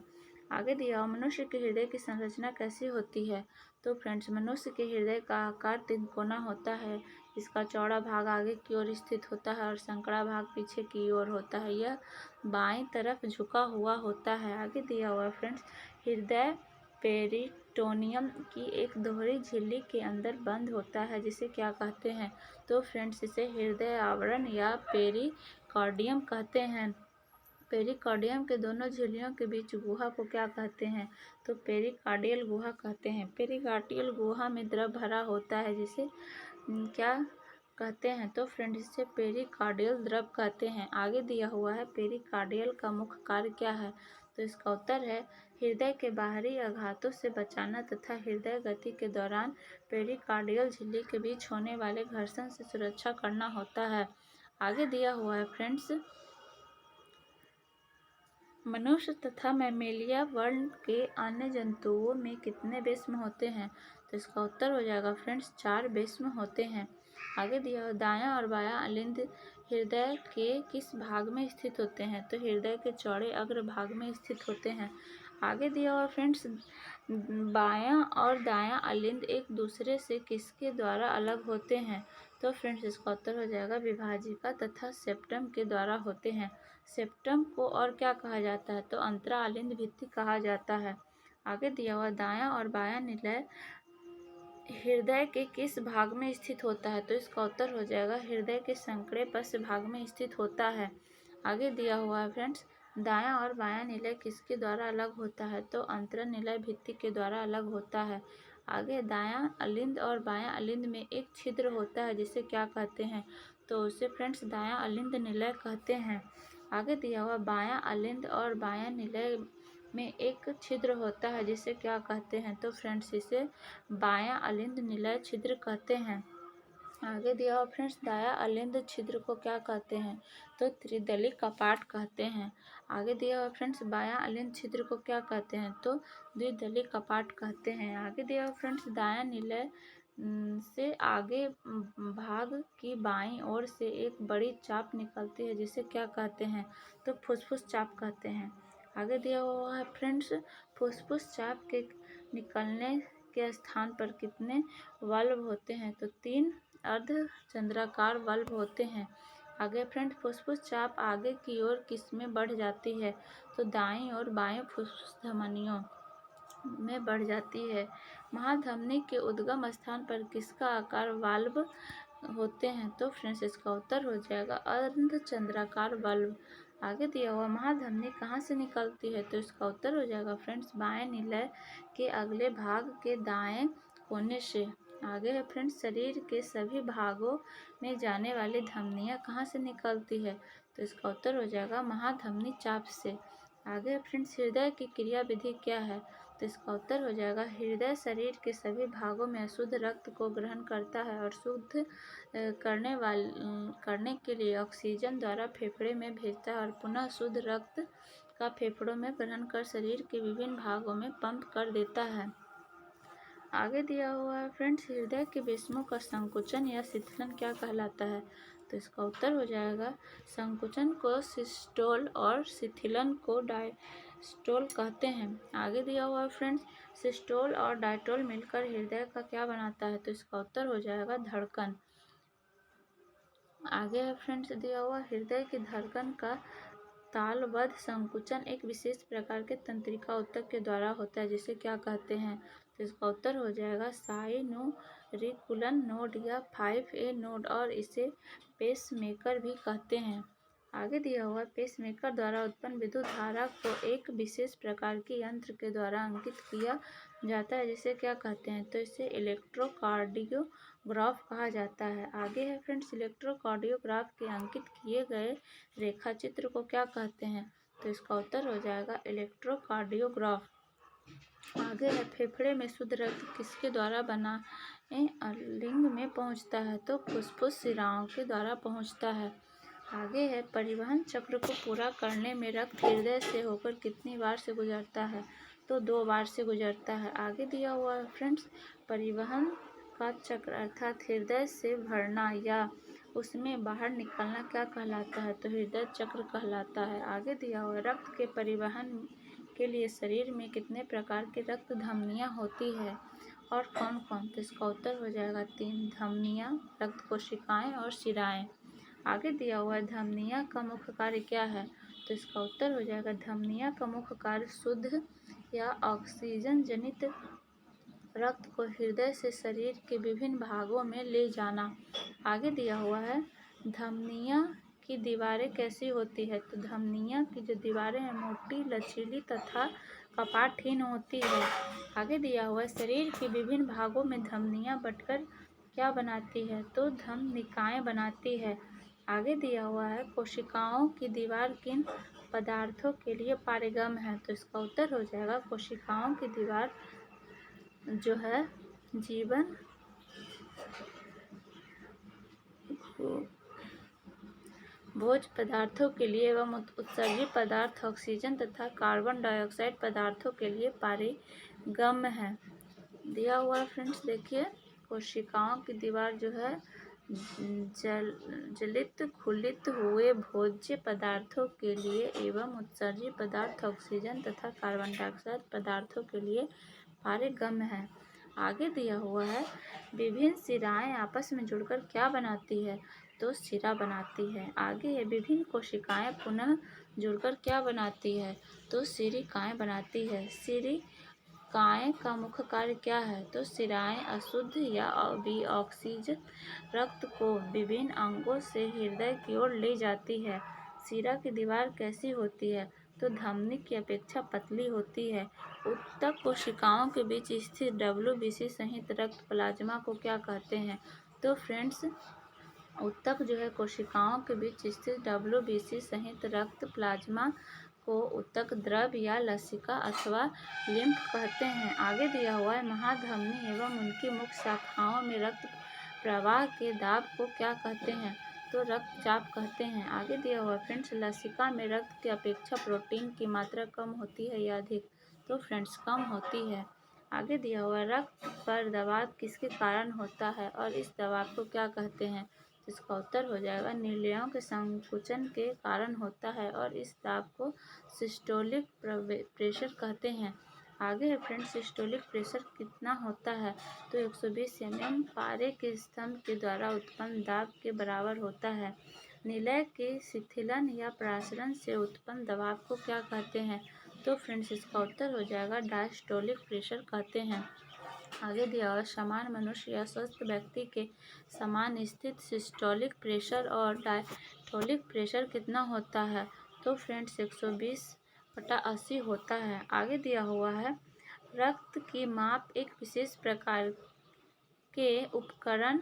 आगे दिया, मनुष्य के हृदय की संरचना कैसी होती है? तो फ्रेंड्स, मनुष्य के हृदय का आकार तिकोना होता है। इसका चौड़ा भाग आगे की ओर स्थित होता है और संकरा भाग पीछे की ओर होता है। यह बाईं तरफ झुका हुआ होता है। आगे दिया हुआ फ्रेंड्स, हृदय पेरिटोनियम की एक दोहरी झिल्ली के अंदर बंद होता है, जिसे क्या कहते हैं? तो फ्रेंड्स, इसे हृदय आवरण या पेरिकार्डियम कहते हैं। पेरिकार्डियम के दोनों झिल्लियों के बीच गुहा को क्या कहते हैं? तो पेरिकार्डियल गुहा कहते हैं। पेरिकार्डियल गुहा में द्रव भरा होता है, जिसे क्या कहते हैं? तो फ्रेंड्स, इसे पेरिकार्डियल द्रव कहते हैं। आगे दिया हुआ है, पेरिकार्डियल का मुख्य कार्य क्या है? तो इसका उत्तर है, हृदय के बाहरी आघातों से बचाना तथा हृदय गति के दौरान पेरिकार्डियल झिल्ली के बीच होने वाले घर्षण से सुरक्षा करना होता है। आगे दिया हुआ है फ्रेंड्स, मनुष्य तथा मैमेलिया वर्ण के अन्य जंतुओं में कितने बेस्म होते हैं? तो इसका उत्तर हो जाएगा फ्रेंड्स, 4 बेस्म होते हैं। आगे दिया हुआ, दायां और बायां अलिंद हृदय के किस भाग में स्थित होते हैं? तो हृदय के चौड़े अग्र भाग में स्थित होते हैं। आगे दिया हुआ फ्रेंड्स, बायां और दायां अलिंद एक दूसरे से किसके द्वारा अलग होते हैं? तो फ्रेंड्स, इसका उत्तर हो जाएगा, विभाजिका तथा सेप्टम के द्वारा होते हैं। सेप्टम को और क्या कहा जाता है? तो अंतरा अलिंद भित्ति कहा जाता है। आगे दिया हुआ, दायां और बायां निलय हृदय के किस भाग में स्थित होता है? तो इसका उत्तर हो जाएगा, हृदय के संकरे पश्च भाग में स्थित होता है। आगे दिया हुआ है फ्रेंड्स, दायां और बायां निलय किसके द्वारा अलग होता है? तो अंतरा निलय भित्ति के द्वारा अलग होता है। आगे, दायां अलिंद और बायां अलिंद में एक छिद्र होता है, जिसे क्या कहते हैं? तो उसे फ्रेंड्स दायां अलिंद निलय कहते हैं। आगे दिया हुआ, बायां अलिंद और बायां निलय में एक छिद्र होता है, जिसे क्या कहते हैं? तो फ्रेंड्स, इसे बायां अलिंद निलय छिद्र कहते हैं। आगे दिया हुआ फ्रेंड्स, दायां अलिंद छिद्र को क्या कहते हैं? तो त्रिदली कपाट कहते हैं। आगे दिया हुआ फ्रेंड्स, बायां अलिंद छिद्र को क्या कहते हैं? तो द्विदली कपाट कहते हैं। आगे दिया हुआ फ्रेंड्स, दायां निलय से आगे भाग की बाईं ओर से एक बड़ी चाप निकलती है, जिसे क्या कहते हैं? तो फुसफुस चाप कहते हैं। आगे दिया हुआ है फ्रेंड्स, फुसफुस चाप के निकलने के स्थान पर कितने वाल्व होते हैं? तो 3 अर्धचंद्राकार वाल्व होते हैं। आगे फ्रेंड्स, फुसफुस चाप आगे की ओर किस में बढ़ जाती है? तो दाईं और बाएं फुसफुस धमनियों में बढ़ जाती है। महाधमनी के उद्गम स्थान पर किसका आकार वाल्व होते हैं? तो फ्रेंड्स इसका उत्तर हो जाएगा अर्धचंद्राकार वाल्व। आगे दिया हुआ महाधमनी कहाँ से निकलती है? तो इसका उत्तर हो जाएगा फ्रेंड्स बाएं निलय के अगले भाग के दाएं कोने से। आगे है फ्रेंड्स शरीर के सभी भागों में जाने वाली धमनियाँ कहाँ से निकलती है? तो इसका उत्तर हो जाएगा महाधमनी चाप से। आगे है फ्रेंड्स हृदय की क्रिया विधि क्या है? तो इसका उत्तर हो जाएगा हृदय शरीर के सभी भागों में अशुद्ध रक्त को ग्रहण करता है और शुद्ध करने के लिए ऑक्सीजन द्वारा फेफड़े में भेजता है और पुनः शुद्ध रक्त का फेफड़ों में ग्रहण कर शरीर के विभिन्न भागों में पंप कर देता है। आगे दिया हुआ है फ्रेंड्स हृदय के पेशियों का संकुचन या शिथिलन क्या कहलाता है? तो इसका उत्तर हो जाएगा संकुचन को सिस्टोल और शिथिलन को डायस्टोल कहते हैं। आगे दिया हुआ है फ्रेंड्स सिस्टोल और डायस्टोल मिलकर हृदय का क्या बनाता है? तो इसका उत्तर हो जाएगा धड़कन। आगे है फ्रेंड्स दिया हुआ हृदय की धड़कन का तालबद्ध संकुचन एक विशेष प्रकार के तंत्रिका ऊतक के द्वारा होता है जिसे क्या कहते हैं? तो इसका उत्तर हो जाएगा साइनोरिकुलन नोड या 5A नोड और इसे पेसमेकर भी कहते हैं। आगे दिया हुआ पेसमेकर द्वारा उत्पन्न विद्युत धारा को एक विशेष प्रकार के यंत्र के द्वारा अंकित किया जाता है जिसे क्या कहते हैं? तो इसे इलेक्ट्रोकार्डियोग्राफ कहा जाता है। आगे है फ्रेंड्स इलेक्ट्रोकार्डियोग्राफ के अंकित किए गए रेखाचित्र को क्या कहते हैं? तो इसका उत्तर हो जाएगा इलेक्ट्रोकार्डियोग्राफ। आगे है फेफड़े में शुद्ध रक्त किसके द्वारा लिंग में पहुंचता है? तो फुफ्फुस शिराओं के द्वारा पहुंचता है। आगे है परिवहन चक्र को पूरा करने में रक्त हृदय से होकर कितनी बार से गुजरता है? तो 2 बार से गुजरता है। आगे दिया हुआ है फ्रेंड्स परिवहन का चक्र अर्थात हृदय से भरना या उसमें बाहर निकलना क्या कहलाता है? तो हृदय चक्र कहलाता है। आगे दिया हुआ रक्त के परिवहन के लिए शरीर में कितने प्रकार की रक्त धमनियाँ होती है और कौन कौन? तो इसका उत्तर हो जाएगा 3 धमनियाँ, रक्त कोशिकाएं और शिराएं। आगे दिया हुआ है धमनियाँ का मुख्य कार्य क्या है? तो इसका उत्तर हो जाएगा धमनियाँ का मुख्य कार्य शुद्ध या ऑक्सीजन जनित रक्त को हृदय से शरीर के विभिन्न भागों में ले जाना। आगे दिया हुआ है धमनियाँ की दीवारें कैसी होती है? तो धमनियाँ की जो दीवारें हैं मोटी लचीली तथा कपाटहीन होती है। आगे दिया हुआ है शरीर के विभिन्न भागों में धमनियाँ बटकर क्या बनाती है? तो धमनिकाएँ बनाती है। आगे दिया हुआ है कोशिकाओं की दीवार किन पदार्थों के लिए पारगम है? तो इसका उत्तर हो जाएगा कोशिकाओं की दीवार जो है जीवन भोज पदार्थों के लिए एवं उत्सर्जी पदार्थ ऑक्सीजन तथा कार्बन डाइऑक्साइड पदार्थों के लिए पारगम है। दिया हुआ फ्रेंड्स देखिए कोशिकाओं की दीवार जो है जलित खुलित हुए भोज्य पदार्थों के लिए एवं उत्सर्जी पदार्थ ऑक्सीजन तथा कार्बन डाइऑक्साइड पदार्थों के लिए पारगम्य है। आगे दिया हुआ है विभिन्न शिराएं आपस में जुड़कर क्या बनाती है? तो शिरा बनाती है। आगे है विभिन्न कोशिकाएं पुनः जुड़कर क्या बनाती है? तो सिरिकाएं बनाती है। सिरिकाएं का मुख्य कार्य क्या है? तो शिराएं अशुद्ध या अविऑक्सीजन रक्त को विभिन्न अंगों से हृदय की ओर ले जाती है। शिरा की दीवार कैसी होती है? तो धमनी की अपेक्षा पतली होती है। ऊतक कोशिकाओं के बीच स्थित WBC सहित रक्त प्लाज्मा को क्या कहते हैं? तो फ्रेंड्स ऊतक जो है कोशिकाओं के बीच स्थित WBC सहित रक्त प्लाज्मा को ऊतक द्रव या लसिका अथवा लिम्फ कहते हैं। आगे दिया हुआ है महाधमनी एवं उनकी मुख्य शाखाओं में रक्त प्रवाह के दाब को क्या कहते हैं? तो रक्तचाप कहते हैं। आगे दिया हुआ फ्रेंड्स लसिका में रक्त की अपेक्षा प्रोटीन की मात्रा कम होती है या अधिक? तो फ्रेंड्स कम होती है। आगे दिया हुआ रक्त पर दबाव किसके कारण होता है और इस दबाव को क्या कहते हैं? इसका उत्तर हो जाएगा नीलियों के संकुचन के कारण होता है और इस दाब को सिस्टोलिक प्रेशर कहते हैं। आगे है फ्रेंड्स सिस्टोलिक प्रेशर कितना होता है? तो 120 mm पारे के स्तंभ के द्वारा उत्पन्न दाब के बराबर होता है। निलय के शिथिलन या प्रसारण से उत्पन्न दबाव को क्या कहते हैं? तो तो फ्रेंड्स इसका उत्तर हो जाएगा डायस्टोलिक प्रेशर कहते हैं। आगे दिया हुआ समान मनुष्य या स्वस्थ व्यक्ति के समान स्थित सिस्टोलिक प्रेशर और डायस्टोलिक प्रेशर कितना होता है? तो फ्रेंड्स 120/80 होता है। आगे दिया हुआ है रक्त की माप एक विशेष प्रकार के उपकरण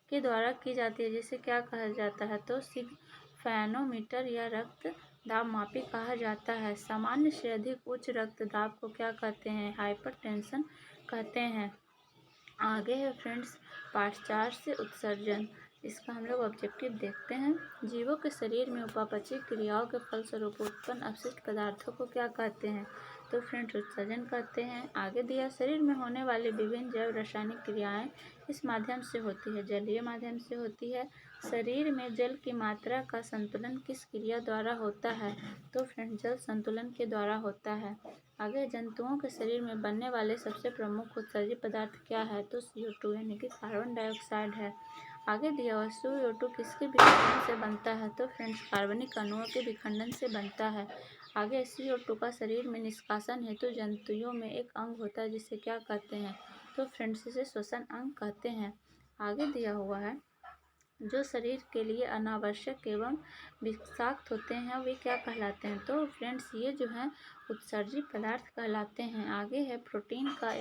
के द्वारा की जाती है जिसे क्या कहा जाता है? तो सिग्फेनोमीटर या रक्त दाब मापी कहा जाता है। सामान्य से अधिक उच्च रक्तदाब को क्या कहते हैं? हाइपरटेंशन कहते हैं। आगे है फ्रेंड्स पार्ट 4 से उत्सर्जन। इसका हम लोग ऑब्जेक्टिव देखते हैं। जीवों के शरीर में उपापचय क्रियाओं के फलस्वरूप उत्पन्न अपशिष्ट पदार्थों को क्या कहते हैं? तो फ्रेंड्स उत्सर्जन कहते हैं। आगे दिया शरीर में होने वाली विभिन्न जैव रासायनिक क्रियाएं इस माध्यम से होती है, जलीय माध्यम से होती है। शरीर में जल की मात्रा का संतुलन किस क्रिया द्वारा होता है? तो फ्रेंड्स जल संतुलन के द्वारा होता है। आगे जंतुओं के शरीर में बनने वाले सबसे प्रमुख उत्सर्जित पदार्थ क्या है? तो CO2 यानी कि कार्बन डाइऑक्साइड है। आगे दिया हुआ CO2 किसके विखंडन से बनता है? तो फ्रेंड्स कार्बनिक अणुओं के विखंडन से बनता है। आगे CO2 का शरीर में निष्कासन हेतु जंतुओं में एक अंग होता है जिसे क्या कहते हैं? तो फ्रेंड्स इसे श्वसन अंग कहते हैं। आगे दिया हुआ है जो शरीर के लिए अनावश्यक एवं विषाक्त होते हैं वे क्या कहलाते हैं? तो फ्रेंड्स ये जो हैं उत्सर्जित पदार्थ कहलाते हैं। आगे है प्रोटीन का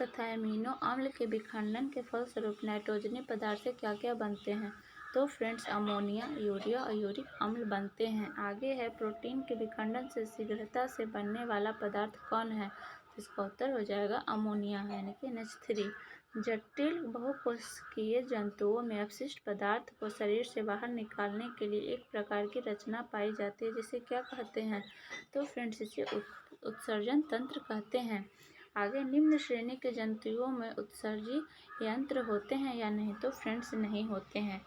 तथा एमिनो अम्ल के विखंडन के फलस्वरूप नाइट्रोजनी पदार्थ से क्या क्या बनते हैं? तो फ्रेंड्स अमोनिया, यूरिया और यूरिक अम्ल बनते हैं। आगे है प्रोटीन के विखंडन से शीघ्रता से बनने वाला पदार्थ कौन है? तो इसका उत्तर हो जाएगा अमोनिया यानी कि NH3। जटिल बहुकोशिकीय जंतुओं में अपशिष्ट पदार्थ को शरीर से बाहर निकालने के लिए एक प्रकार की रचना पाई जाती है जिसे क्या कहते हैं? तो फ्रेंड्स इसे उत्सर्जन तंत्र कहते हैं। आगे निम्न श्रेणी के जंतुओं में उत्सर्जी यंत्र होते हैं या नहीं? तो फ्रेंड्स नहीं होते हैं।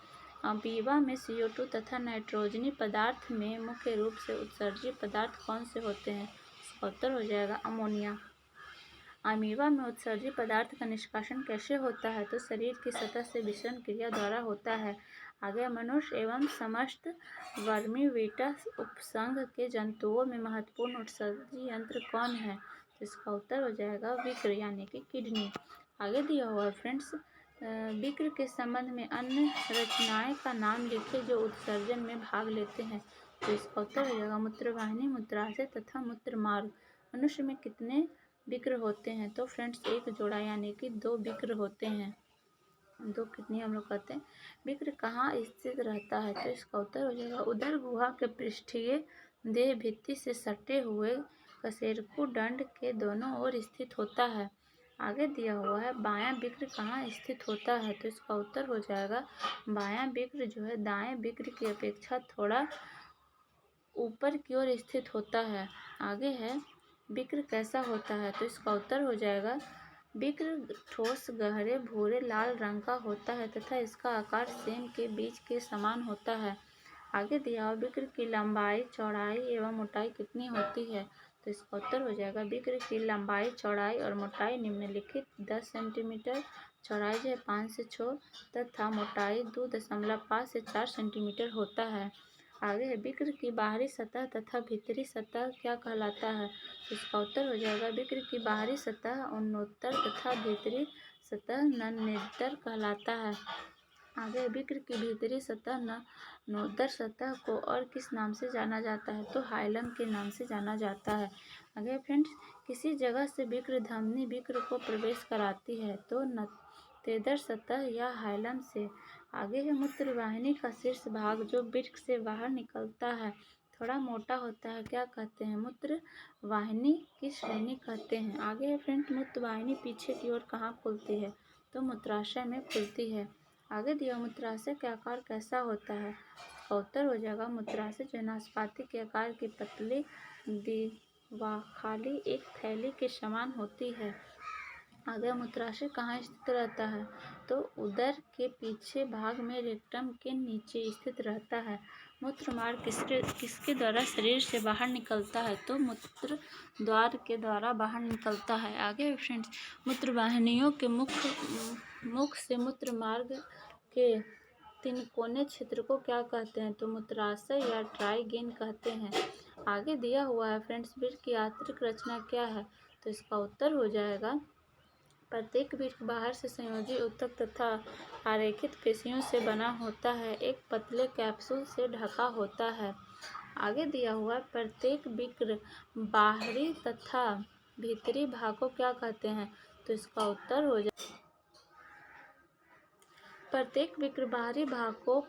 अमीबा में CO2 तथा नाइट्रोजनी पदार्थ में मुख्य रूप से उत्सर्जी पदार्थ कौन से होते हैं? इसका उत्तर हो जाएगा अमोनिया। अमीबा में उत्सर्जित पदार्थ का निष्कासन कैसे होता है? तो शरीर की सतह से विसरण क्रिया द्वारा होता है। आगे मनुष्य एवं समस्त वर्मीविटा उपसंघ के जंतुओं में महत्वपूर्ण उत्सर्जी यंत्र कौन है? तो इसका उत्तर हो जाएगा विक्र यानी कि किडनी। आगे दिया हुआ फ्रेंड्स विक्र के संबंध में अन्य रचनाएं का नाम लिखे जो उत्सर्जन में भाग लेते हैं। तो इसका उत्तर हो जाएगा मूत्रवाहिनी, मूत्राशय तथा मूत्रमार्ग। मनुष्य में कितने विक्र होते हैं? तो फ्रेंड्स एक जोड़ा यानी कि 2 विक्र होते हैं। 2 किडनी हम लोग कहते हैं। विक्र कहाँ स्थित रहता है? तो इसका उत्तर हो जाएगा उदर गुहा के पृष्ठीय देह भित्ति से सटे हुए कशेरुकी दंड के दोनों ओर स्थित होता है। आगे दिया हुआ है बायां विक्र कहाँ स्थित होता है? तो इसका उत्तर हो जाएगा बायां विक्र जो है दाएं विक्र की अपेक्षा थोड़ा ऊपर की ओर स्थित होता है। आगे है विक्र कैसा होता है? तो इसका उत्तर हो जाएगा विक्र ठोस गहरे भूरे लाल रंग का होता है तथा इसका आकार सेम के बीज के समान होता है। आगे दिया हुआ विक्र की लंबाई, चौड़ाई एवं मोटाई कितनी होती है? तो इसका उत्तर हो जाएगा विक्र की लंबाई, चौड़ाई और मोटाई निम्नलिखित 10 सेंटीमीटर, चौड़ाई जो है 5 से 6 तथा मोटाई 2.5 से 4 सेंटीमीटर होता है। आगे है विक्र की बाहरी सतह तथा भीतरी सतह क्या कहलाता है? इसका उत्तर हो जाएगा विक्र की बाहरी सतह उत्तरोत्तर तथा भीतरी सतह नन्हेतर कहलाता है। आगे विक्र की भीतरी सतह नोदर सतह को और किस नाम से जाना जाता है? तो हाइलम के नाम से जाना जाता है। आगे फ्रेंड्स किसी जगह से विक्र धमनी विक्र को प्रवेश कराती है? तो नतेदर सतह या हाइलम से। आगे है मूत्रवाहिनी का शीर्ष भाग जो वृक्क से बाहर निकलता है थोड़ा मोटा होता है क्या कहते हैं? मूत्रवाहिनी की श्रेणी कहते हैं। आगे है फ्रेंड्स मूत्रवाहिनी पीछे की ओर कहाँ खुलती है? तो मूत्राशय में खुलती है। आगे दिया मूत्राशय का आकार कैसा होता है? इसका उत्तर हो जाएगा मूत्राशय जो नाशपाती के आकार की पतली दिवाखाली एक थैली के समान होती है। आगे मूत्राशय कहाँ स्थित रहता है? तो उदर के पीछे भाग में रेक्टम के नीचे स्थित रहता है। मूत्र मार्ग किसके द्वारा शरीर से बाहर निकलता है? तो मूत्र द्वार के द्वारा बाहर निकलता है। आगे फ्रेंड्स मूत्रवाहिनियों के मुख से मूत्र मार्ग के तिनकोने क्षेत्र को क्या कहते हैं? तो मूत्राशय या ट्राइगेन कहते हैं। आगे दिया हुआ है फ्रेंड्स, वृक्क की आंतरिक रचना क्या है? तो इसका उत्तर हो जाएगा, प्रत्येक वृक्क बाहर से संयोजी ऊतक तथा आरेखित पेशियों से बना होता है, एक पतले कैप्सूल से ढका होता है। आगे दिया हुआ है, प्रत्येक वृक्क बाहरी तथा भीतरी भाग को क्या कहते हैं? तो इसका उत्तर हो जाए, प्रत्येक वृक्क बाहरी भाग को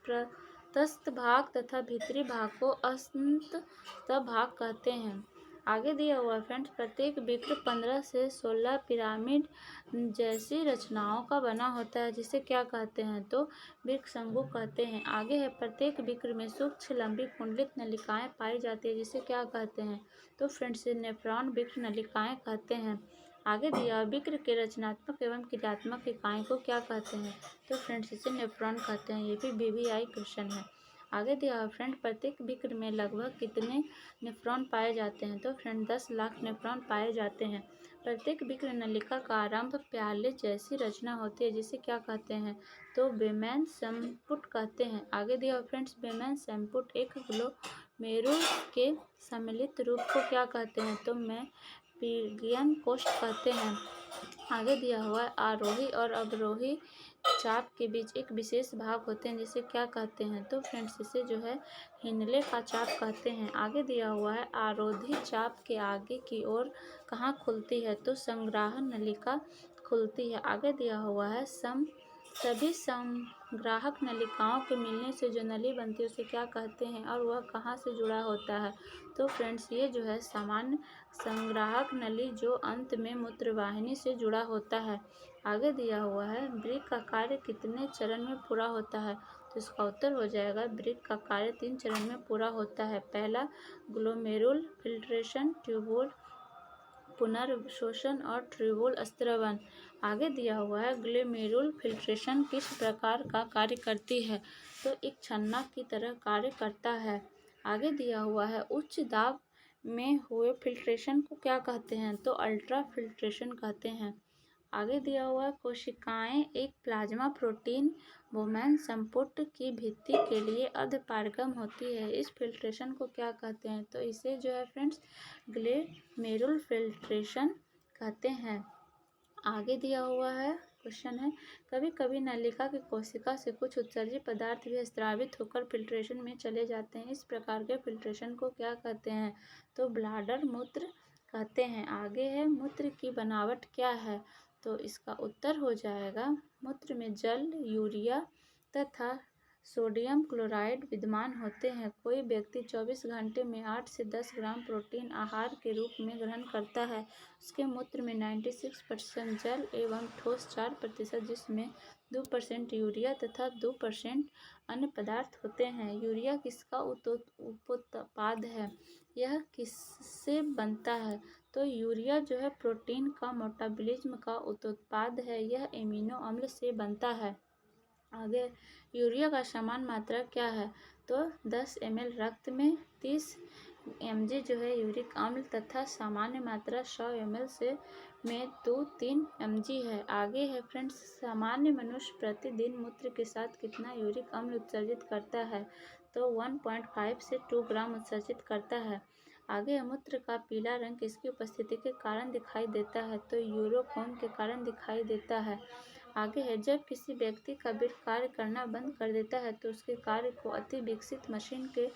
प्रतस्थ भाग तथा भीतरी भाग को अन्तः भाग कहते हैं। आगे दिया हुआ फ्रेंड्स, प्रत्येक वृक्क 15 से 16 पिरामिड जैसी रचनाओं का बना होता है, जिसे क्या कहते हैं? तो वृक्क समूह कहते हैं। आगे है, प्रत्येक वृक्क में सूक्ष्म लंबी कुंडलित नलिकाएं पाई जाती है, जिसे क्या कहते हैं? तो फ्रेंड्स नेफ्रॉन वृक्क नलिकाएं कहते हैं। आगे दिया, वृक्क के रचनात्मक एवं क्रियात्मक इकाई को क्या कहते हैं? तो फ्रेंड्स इसे नेफ्रॉन कहते हैं। ये भी BBI क्वेश्चन है। आगे दिया फ्रेंड, प्रत्येक वृक्क में लगभग कितने नेफ्रॉन पाए जाते हैं? तो फ्रेंड 10 लाख नेफ्रॉन पाए जाते हैं। प्रत्येक वृक्क नलिका का आरंभ प्याले जैसी रचना होती है, जिसे क्या कहते हैं? तो बेमेन संपुट कहते हैं। आगे दिया फ्रेंड्स, बेमेन संपुट एक ग्लोमेरुल के सम्मिलित रूप को क्या कहते हैं? तो मेम्ब्रेन कोष्ठ कहते हैं। आगे दिया हुआ है, आरोही और अवरोही चाप के बीच एक विशेष भाग होते हैं, जिसे क्या कहते हैं? तो फ्रेंड्स इसे जो है हिनले का चाप कहते हैं। आगे दिया हुआ है, आरोही चाप के आगे की ओर कहाँ खुलती है? तो संग्राहक नलिका खुलती है। आगे दिया हुआ है, सभी संग्राहक नलिकाओं के मिलने से जो नली बनती है उसे क्या कहते हैं और वह कहाँ से जुड़ा होता है? तो फ्रेंड्स ये जो है सामान्य संग्राहक नली, जो अंत में मूत्रवाहिनी से जुड़ा होता है। आगे दिया हुआ है, वृक्क का कार्य कितने चरण में पूरा होता है? तो इसका उत्तर हो जाएगा, वृक्क का कार्य 3 चरण में पूरा होता है। पहला ग्लोमेरुल फिल्ट्रेशन, ट्यूबुल पुनर्शोषण और ट्यूबुल स्त्रवण। आगे दिया हुआ है, ग्लोमेरुल फिल्ट्रेशन किस प्रकार का कार्य करती है? तो एक छन्ना की तरह कार्य करता है। आगे दिया हुआ है, उच्च दाब में हुए फिल्ट्रेशन को क्या कहते हैं? तो अल्ट्रा फिल्ट्रेशन कहते हैं। आगे दिया हुआ है, कोशिकाएं एक प्लाज्मा प्रोटीन बोमेन संपुट की भित्ति के लिए अर्धपारगम होती है, इस फिल्ट्रेशन को क्या कहते हैं? तो इसे जो है फ्रेंड्स ग्लोमेरुल फिल्ट्रेशन कहते हैं। आगे दिया हुआ है क्वेश्चन है, कभी कभी नलिका की कोशिका से कुछ उत्सर्जित पदार्थ भी स्रावित होकर फिल्ट्रेशन में चले जाते हैं, इस प्रकार के फिल्ट्रेशन को क्या कहते हैं? तो ब्लैडर मूत्र कहते हैं। आगे है, मूत्र की बनावट क्या है? तो इसका उत्तर हो जाएगा, मूत्र में जल, यूरिया तथा सोडियम क्लोराइड विद्यमान होते हैं। कोई व्यक्ति 24 घंटे में 8 से 10 ग्राम प्रोटीन आहार के रूप में ग्रहण करता है, उसके मूत्र में 96% जल एवं ठोस 4%, जिसमें 2% यूरिया तथा 2% अन्य पदार्थ होते हैं। यूरिया किसका उपोत्पाद है? यह किससे बनता है? तो यूरिया जो है प्रोटीन का मेटाबॉलिज्म का उत्पाद है, यह एमिनो अम्ल से बनता है। आगे, यूरिया का समान मात्रा क्या है? तो 10 ml रक्त में 30 mg जो है यूरिक अम्ल तथा सामान्य मात्रा 100 ml से में 2-3 mg है। आगे है फ्रेंड्स, सामान्य मनुष्य प्रतिदिन मूत्र के साथ कितना यूरिक अम्ल उत्सर्जित करता है? तो 1.5 से 2 ग्राम उत्सर्जित करता है। आगे मूत्र का पीला रंग किसकी उपस्थिति के कारण दिखाई देता है? तो यूरोकोन के कारण दिखाई देता है। आगे है, जब किसी व्यक्ति का वृक्क कार्य करना बंद कर देता है तो उसके कार्य को अति विकसित मशीन के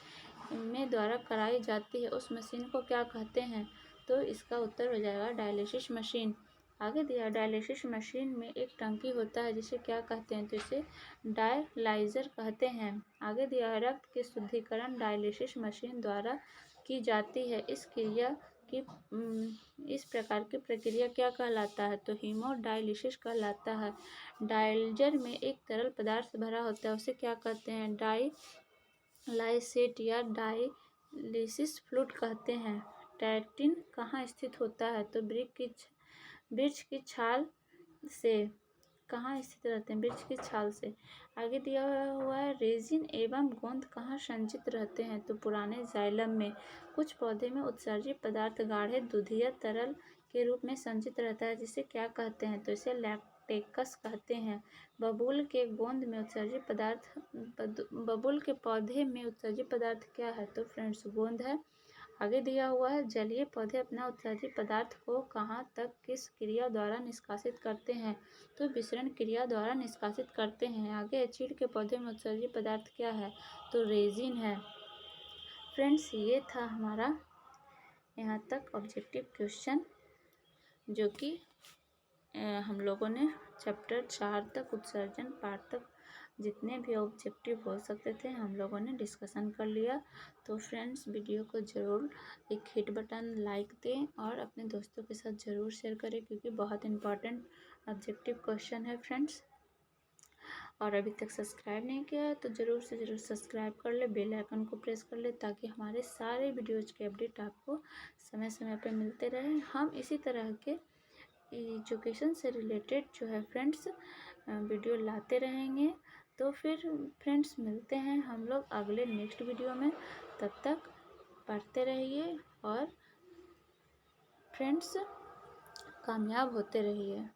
में द्वारा कराई जाती है, उस मशीन को क्या कहते हैं? तो इसका उत्तर हो जाएगा डायलिसिस मशीन। आगे दिया, डायलिसिस मशीन में एक टंकी होता है, जिसे क्या कहते हैं? तो इसे डायलाइजर कहते हैं। आगे दिया, रक्त की शुद्धिकरण डायलिसिस मशीन द्वारा की जाती है, इस प्रकार की प्रक्रिया क्या कहलाता है? तो हीमोडायलिसिस कहलाता है। डायलिजर में एक तरल पदार्थ भरा होता है, उसे क्या कहते हैं? डायलाइसेट या डायलिसिस फ्लूइड कहते हैं। टैटिन कहाँ स्थित होता है? तो वृक्ष की छाल से कहाँ स्थित रहते हैं? वृक्ष की छाल से। आगे दिया हुआ है, रेजिन एवं गोंद कहाँ संचित रहते हैं? तो पुराने जाइलम में। कुछ पौधे में उत्सर्जित पदार्थ गाढ़े दूधिया तरल के रूप में संचित रहता है, जिसे क्या कहते हैं? तो इसे टेक्टस कहते हैं। बबूल के गोंद में उत्सर्जित पदार्थ बबूल के पौधे में उत्सर्जित पदार्थ क्या है? तो फ्रेंड्स गोंद है। आगे दिया हुआ है जलीय पौधे अपना उत्सर्जित पदार्थ को कहाँ तक किस क्रिया द्वारा निष्कासित करते हैं? तो विसरण क्रिया द्वारा निष्कासित करते हैं। आगे चीड़ के पौधे में उत्सर्जित पदार्थ क्या है? तो रेजिन है। फ्रेंड्स ये था हमारा यहाँ तक ऑब्जेक्टिव क्वेश्चन, जो कि हम लोगों ने चैप्टर 4 तक उत्सर्जन पार्ट तक जितने भी ऑब्जेक्टिव हो सकते थे हम लोगों ने डिस्कशन कर लिया। तो फ्रेंड्स वीडियो को ज़रूर एक हिट बटन लाइक दें और अपने दोस्तों के साथ ज़रूर शेयर करें, क्योंकि बहुत इंपॉर्टेंट ऑब्जेक्टिव क्वेश्चन है फ्रेंड्स। और अभी तक सब्सक्राइब नहीं किया है तो ज़रूर से ज़रूर सब्सक्राइब कर ले, बेल आइकन को प्रेस कर ले, ताकि हमारे सारे वीडियोज़ के अपडेट आपको समय समय पर मिलते रहें। हम इसी तरह के एजुकेशन से रिलेटेड जो है फ्रेंड्स वीडियो लाते रहेंगे। तो फिर फ्रेंड्स मिलते हैं हम लोग अगले नेक्स्ट वीडियो में। तब तक पढ़ते रहिए और फ्रेंड्स कामयाब होते रहिए।